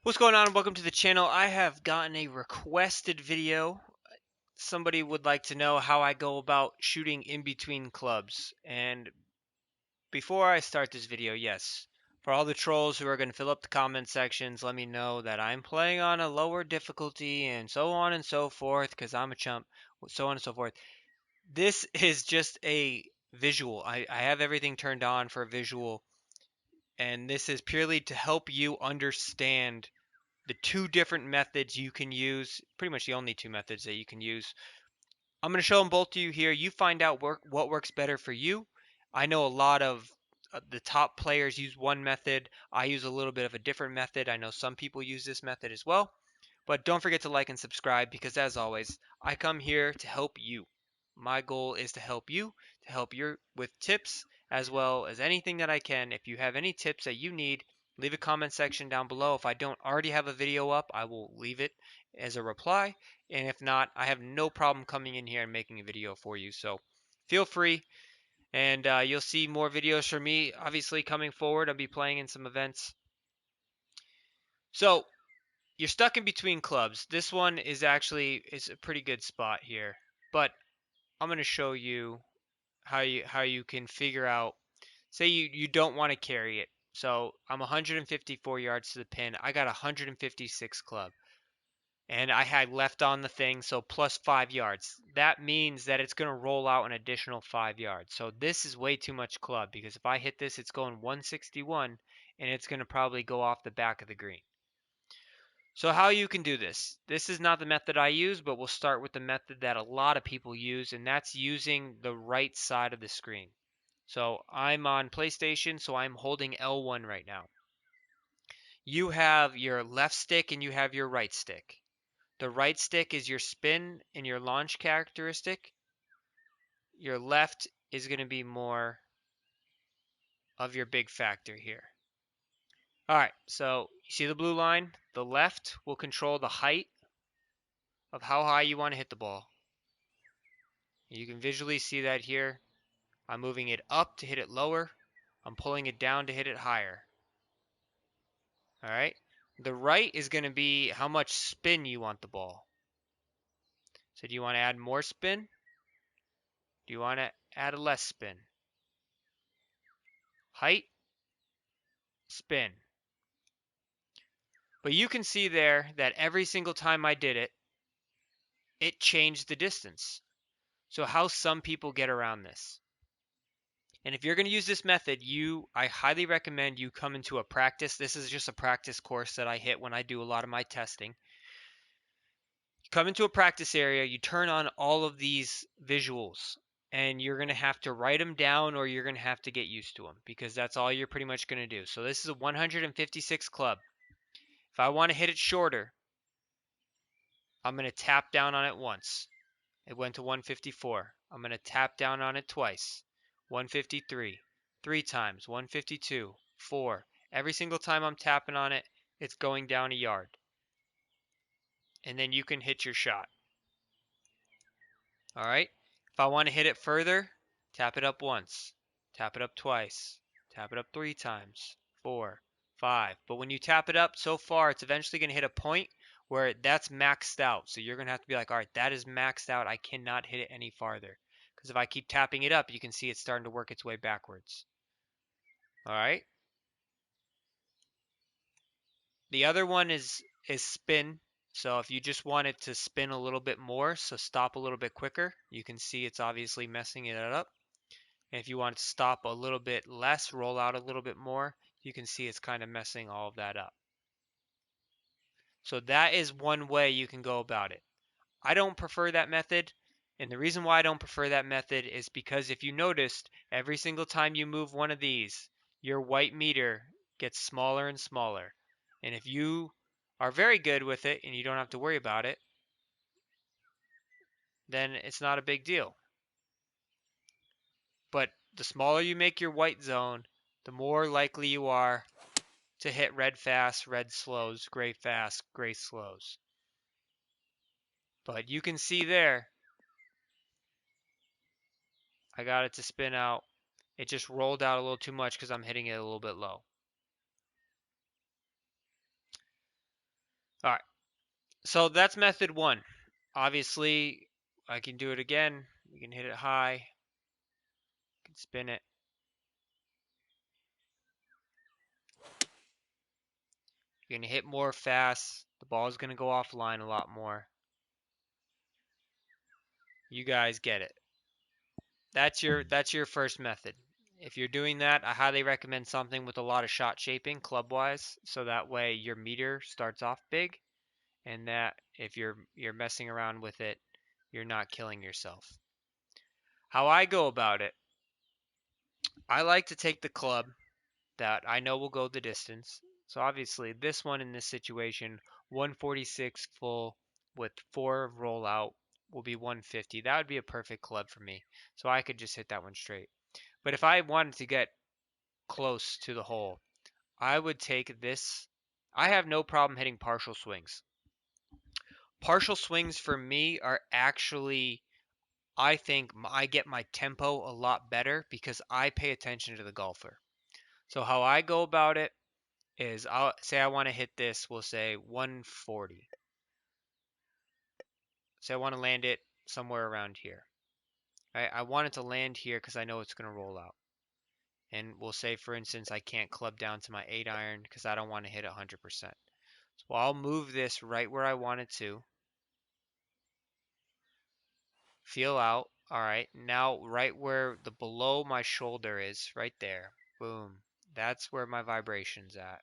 What's going on? Welcome to the channel. I have gotten a requested video. Somebody would like to know how I go about shooting in between clubs. And before I start this video, yes, for all the trolls who are going to fill up the comment sections, let me know that I'm playing on a lower difficulty and so on and so forth because I'm a chump, so on and so forth. This is just a visual. I have everything turned on for a visual, and this is purely to help you understand the two different methods you can use, pretty much the only two methods that you can use. I'm going to show them both to you here. You find out what works better for you. I know a lot of the top players use one method. I use a little bit of a different method. I know some people use this method as well. But don't forget to like and subscribe because, as always, I come here to help you. My goal is to help you, to help you with tips as well as anything that I can. If you have any tips that you need, leave a comment section down below. If I don't already have a video up, I will leave it as a reply. And if not, I have no problem coming in here and making a video for you. So feel free, and you'll see more videos from me, obviously, coming forward. I'll be playing in some events. So you're stuck in between clubs. This one is a pretty good spot here, but I'm going to show you how you can figure out. Say you don't want to carry it. So I'm 154 yards to the pin. I got 156 club, and I had left on the thing, so plus 5 yards. That means that it's going to roll out an additional 5 yards. So this is way too much club because if I hit this, it's going 161, and it's going to probably go off the back of the green. So how you can do this. This is not the method I use, but we'll start with the method that a lot of people use, and that's using the right side of the screen. So I'm on PlayStation, so I'm holding L1 right now. You have your left stick and you have your right stick. The right stick is your spin and your launch characteristic. Your left is going to be more of your big factor here. All right, so you see the blue line? The left will control the height of how high you want to hit the ball. You can visually see that here. I'm moving it up to hit it lower. I'm pulling it down to hit it higher. All right. The right is going to be how much spin you want the ball. So do you want to add more spin? Do you want to add a less spin? Height, spin. But you can see there that every single time I did it, it changed the distance. So how some people get around this. And if you're going to use this method, I highly recommend you come into a practice. This is just a practice course that I hit when I do a lot of my testing. You come into a practice area, you turn on all of these visuals, and you're going to have to write them down or you're going to have to get used to them because that's all you're pretty much going to do. So this is a 156 club. If I want to hit it shorter, I'm going to tap down on it once. It went to 154. I'm going to tap down on it twice. 153. 3 times. 152. 4. Every single time I'm tapping on it, it's going down a yard. And then you can hit your shot. All right? If I want to hit it further, tap it up once. Tap it up twice. Tap it up 3 times. 4. 5. But when you tap it up so far, it's eventually going to hit a point where that's maxed out. So you're going to have to be like, all right, that is maxed out. I cannot hit it any farther. Because if I keep tapping it up, you can see it's starting to work its way backwards. All right. The other one is spin. So if you just want it to spin a little bit more, so stop a little bit quicker, you can see it's obviously messing it up. And if you want to stop a little bit less, roll out a little bit more, you can see it's kind of messing all of that up. So that is one way you can go about it. I don't prefer that method. And the reason why I don't prefer that method is because if you noticed, every single time you move one of these, your white meter gets smaller and smaller. And if you are very good with it and you don't have to worry about it, then it's not a big deal. But the smaller you make your white zone, the more likely you are to hit red fast, red slows, gray fast, gray slows. But you can see there, I got it to spin out. It just rolled out a little too much because I'm hitting it a little bit low. All right. So that's method one. Obviously, I can do it again. You can hit it high. You can spin it. You're going to hit more fast. The ball's going to go offline a lot more. You guys get it. That's your first method. If you're doing that, I highly recommend something with a lot of shot shaping club-wise, so that way your meter starts off big, and that if you're messing around with it, you're not killing yourself. How I go about it, I like to take the club that I know will go the distance. So obviously, this one in this situation, 146 full with 4 rollout will be 150. That would be a perfect club for me. So I could just hit that one straight. But if I wanted to get close to the hole, I would take this. I have no problem hitting partial swings. Partial swings for me are actually, I think I get my tempo a lot better because I pay attention to the golfer. So how I go about it is I'll say I want to hit this, we'll say 140. Say I want to land it somewhere around here. Right? I want it to land here because I know it's going to roll out. And we'll say, for instance, I can't club down to my 8 iron because I don't want to hit 100%. So I'll move this right where I want it to. Feel out. All right. Now, right where the below my shoulder is, right there. Boom. That's where my vibration's at.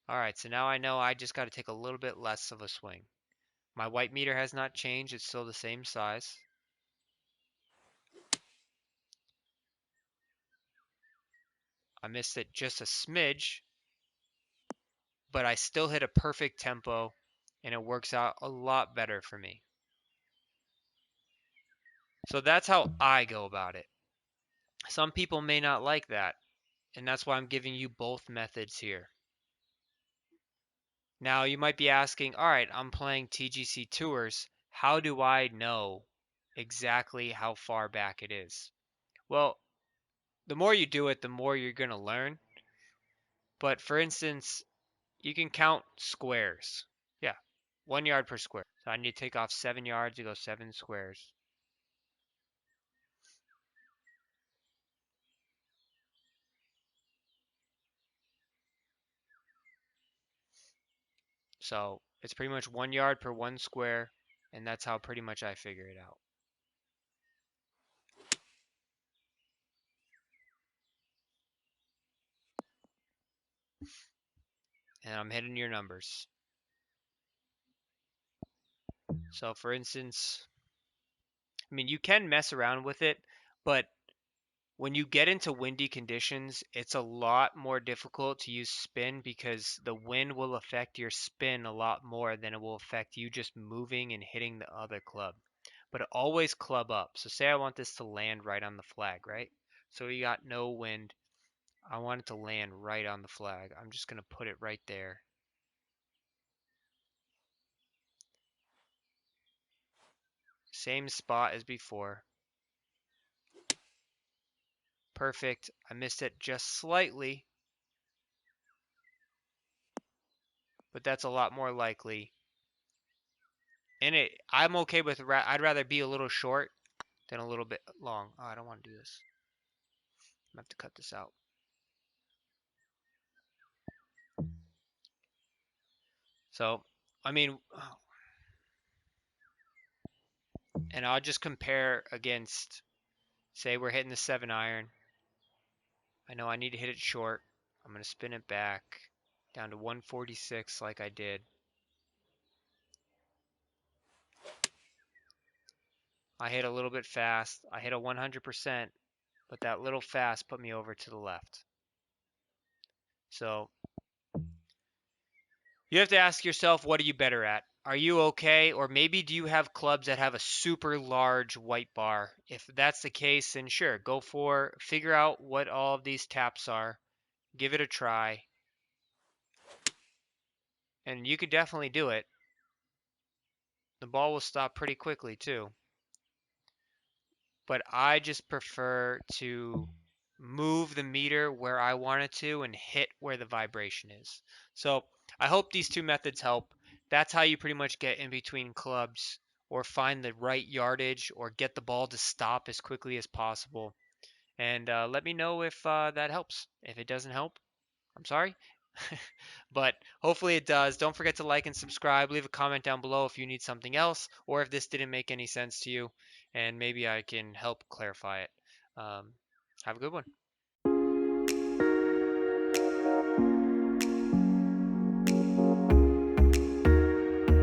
All right. So now I know I just got to take a little bit less of a swing. My white meter has not changed. It's still the same size. I missed it just a smidge, but I still hit a perfect tempo, and it works out a lot better for me. So that's how I go about it. Some people may not like that, and that's why I'm giving you both methods here. Now, you might be asking, all right, I'm playing TGC Tours. How do I know exactly how far back it is? Well, the more you do it, the more you're going to learn. But for instance, you can count squares. Yeah, 1 yard per square. So I need to take off 7 yards to go 7 squares. So it's pretty much 1 yard per 1 square, and that's how pretty much I figure it out. And I'm hitting your numbers. So for instance, I mean, you can mess around with it, but when you get into windy conditions, it's a lot more difficult to use spin because the wind will affect your spin a lot more than it will affect you just moving and hitting the other club. But always club up. So say I want this to land right on the flag, right? So we got no wind. I want it to land right on the flag. I'm just going to put it right there. Same spot as before. Perfect. I missed it just slightly, but that's a lot more likely. And I'm okay with, I'd rather be a little short than a little bit long. Oh, I don't want to do this. I'm gonna have to cut this out. So, I mean, and I'll just compare against, say we're hitting the 7 iron. I know I need to hit it short. I'm going to spin it back down to 146 like I did. I hit a little bit fast. I hit a 100%, but that little fast put me over to the left. So you have to ask yourself, what are you better at? Are you okay? Or maybe do you have clubs that have a super large white bar? If that's the case, then sure, figure out what all of these taps are, give it a try, and you could definitely do it. The ball will stop pretty quickly too. But I just prefer to move the meter where I want it to and hit where the vibration is. So I hope these two methods help. That's how you pretty much get in between clubs or find the right yardage or get the ball to stop as quickly as possible. And let me know if that helps. If it doesn't help, I'm sorry. But hopefully it does. Don't forget to like and subscribe. Leave a comment down below if you need something else or if this didn't make any sense to you, and maybe I can help clarify it. Have a good one.